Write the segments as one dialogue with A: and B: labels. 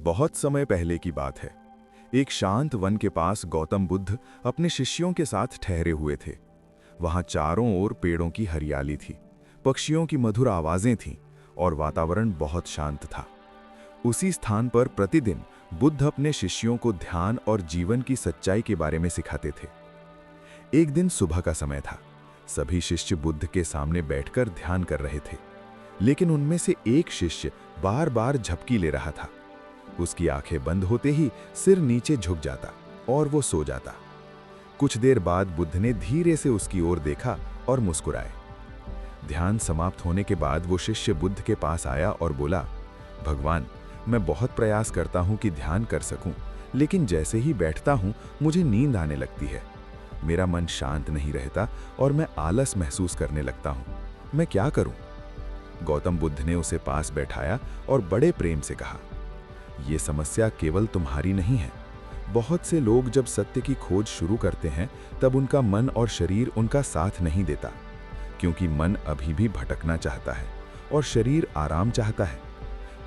A: बहुत समय पहले की बात है। एक शांत वन के पास गौतम बुद्ध अपने शिष्यों के साथ ठहरे हुए थे। वहां चारों ओर पेड़ों की हरियाली थी, पक्षियों की मधुर आवाजें थीं और वातावरण बहुत शांत था। उसी स्थान पर प्रतिदिन बुद्ध अपने शिष्यों को ध्यान और जीवन की सच्चाई के बारे में सिखाते थे। एक दिन सुबह का समय था। सभी शिष्य बुद्ध के सामने बैठकर ध्यान कर रहे थे, लेकिन उनमें से एक शिष्य बार बार झपकी ले रहा था। उसकी आंखें बंद होते ही सिर नीचे झुक जाता और वो सो जाता। कुछ देर बाद बुद्ध ने धीरे से उसकी ओर देखा और मुस्कुराए। ध्यान समाप्त होने के बाद वो शिष्य बुद्ध के पास आया और बोला, भगवान, मैं बहुत प्रयास करता हूं कि ध्यान कर सकूं, लेकिन जैसे ही बैठता हूं मुझे नींद आने लगती है। मेरा मन शांत नहीं रहता और मैं आलस महसूस करने लगता हूं। मैं क्या करूं? गौतम बुद्ध ने उसे पास बैठाया और बड़े प्रेम से कहा, ये समस्या केवल तुम्हारी नहीं है। बहुत से लोग जब सत्य की खोज शुरू करते हैं तब उनका मन और शरीर उनका साथ नहीं देता, क्योंकि मन अभी भी भटकना चाहता है और शरीर आराम चाहता है।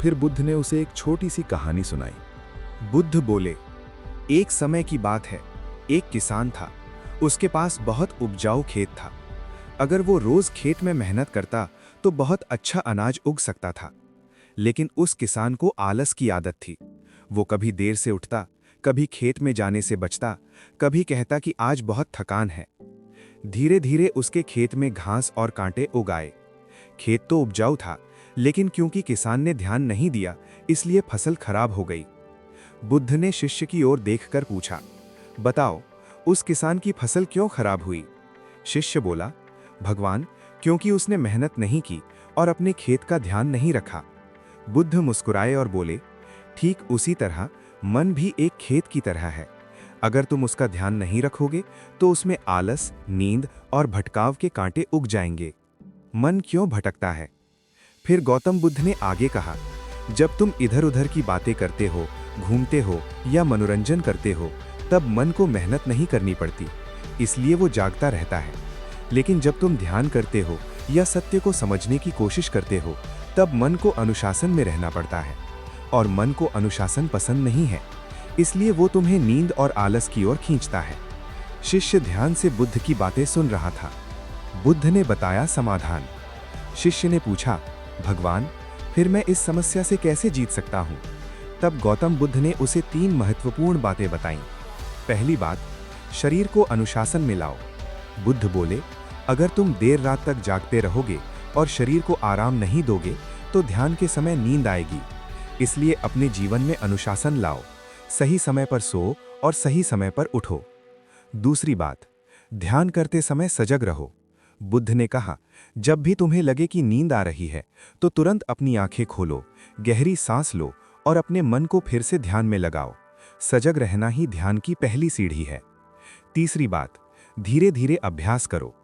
A: फिर बुद्ध ने उसे एक छोटी सी कहानी सुनाई।
B: बुद्ध बोले, एक समय की बात है, एक किसान था। उसके पास बहुत उपजाऊ खेत था। अगर वो रोज खेत में मेहनत करता तो बहुत अच्छा अनाज उग सकता था। लेकिन उस किसान को आलस की आदत थी। वो कभी देर से उठता, कभी खेत में जाने से बचता, कभी कहता कि आज बहुत थकान है। धीरे धीरे उसके खेत में घास और कांटे उग आए। खेत तो उपजाऊ था, लेकिन क्योंकि किसान ने ध्यान नहीं दिया, इसलिए फसल खराब हो गई। बुद्ध ने शिष्य की ओर देखकर पूछा, बताओ, उस किसान की फसल क्यों खराब हुई? शिष्य बोला, भगवान, क्योंकि उसने मेहनत नहीं की और अपने खेत का ध्यान नहीं रखा। बुद्ध मुस्कुराए और बोले, ठीक उसी तरह मन भी एक खेत की तरह है। अगर तुम उसका ध्यान नहीं रखोगे तो उसमें आलस, नींद और भटकाव के कांटे उग जाएंगे। मन क्यों भटकता है? फिर गौतम बुद्ध ने आगे कहा, जब तुम इधर उधर की बातें करते हो, घूमते हो या मनोरंजन करते हो, तब मन को मेहनत नहीं करनी पड़ती, इसलिए वो जागता रहता है। लेकिन जब तुम ध्यान करते हो या सत्य को समझने की कोशिश करते हो, तब मन को अनुशासन में रहना पड़ता है, और मन को अनुशासन पसंद नहीं है, इसलिए वो तुम्हें नींद और आलस की ओर खींचता है। शिष्य ध्यान से बुद्ध की बातें सुन रहा था। बुद्ध ने बताया समाधान। शिष्य ने पूछा, भगवान, फिर मैं इस समस्या से कैसे जीत सकता हूँ? तब गौतम बुद्ध ने उसे 3 महत्वपूर्ण बातें बताईं। पहली बात, शरीर को अनुशासन में लाओ। बुद्ध बोले, अगर तुम देर रात तक जागते रहोगे और शरीर को आराम नहीं दोगे तो ध्यान के समय नींद आएगी। इसलिए अपने जीवन में अनुशासन लाओ। सही समय पर सो और सही समय पर उठो। दूसरी बात, ध्यान करते समय सजग रहो। बुद्ध ने कहा, जब भी तुम्हें लगे कि नींद आ रही है तो तुरंत अपनी आंखें खोलो, गहरी सांस लो और अपने मन को फिर से ध्यान में लगाओ। सजग रहना ही ध्यान की पहली सीढ़ी है। तीसरी बात, धीरे धीरे अभ्यास करो।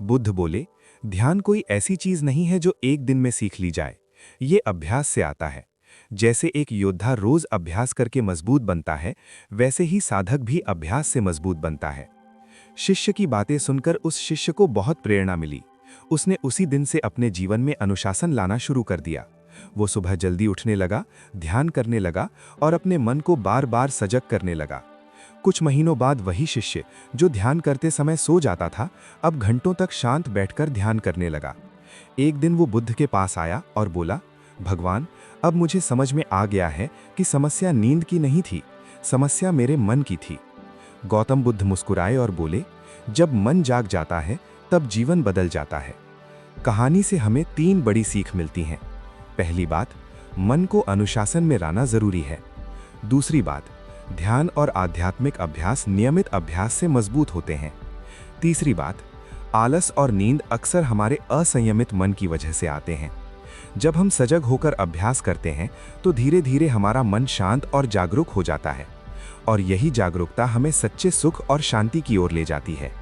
B: बुद्ध बोले, ध्यान कोई ऐसी चीज नहीं है जो एक दिन में सीख ली जाए। ये अभ्यास से आता है। जैसे एक योद्धा रोज अभ्यास करके मजबूत बनता है, वैसे ही साधक भी अभ्यास से मजबूत बनता है। शिष्य की बातें सुनकर उस शिष्य को बहुत प्रेरणा मिली। उसने उसी दिन से अपने जीवन में अनुशासन लाना शुरू कर दिया। वो सुबह जल्दी उठने लगा, ध्यान करने लगा और अपने मन को बार बार सजग करने लगा। कुछ महीनों बाद वही शिष्य जो ध्यान करते समय सो जाता था, अब घंटों तक शांत बैठकर ध्यान करने लगा। एक दिन वो बुद्ध के पास आया और बोला, भगवान, अब मुझे समझ में आ गया है कि समस्या नींद की नहीं थी, समस्या मेरे मन की थी। गौतम बुद्ध मुस्कुराए और बोले, जब मन जाग जाता है तब जीवन बदल जाता है। कहानी से हमें 3 बड़ी सीख मिलती हैं। पहली बात, मन को अनुशासन में लाना जरूरी है। दूसरी बात, ध्यान और आध्यात्मिक अभ्यास नियमित अभ्यास से मजबूत होते हैं। तीसरी बात, आलस और नींद अक्सर हमारे असंयमित मन की वजह से आते हैं। जब हम सजग होकर अभ्यास करते हैं तो धीरे धीरे हमारा मन शांत और जागरूक हो जाता है, और यही जागरूकता हमें सच्चे सुख और शांति की ओर ले जाती है।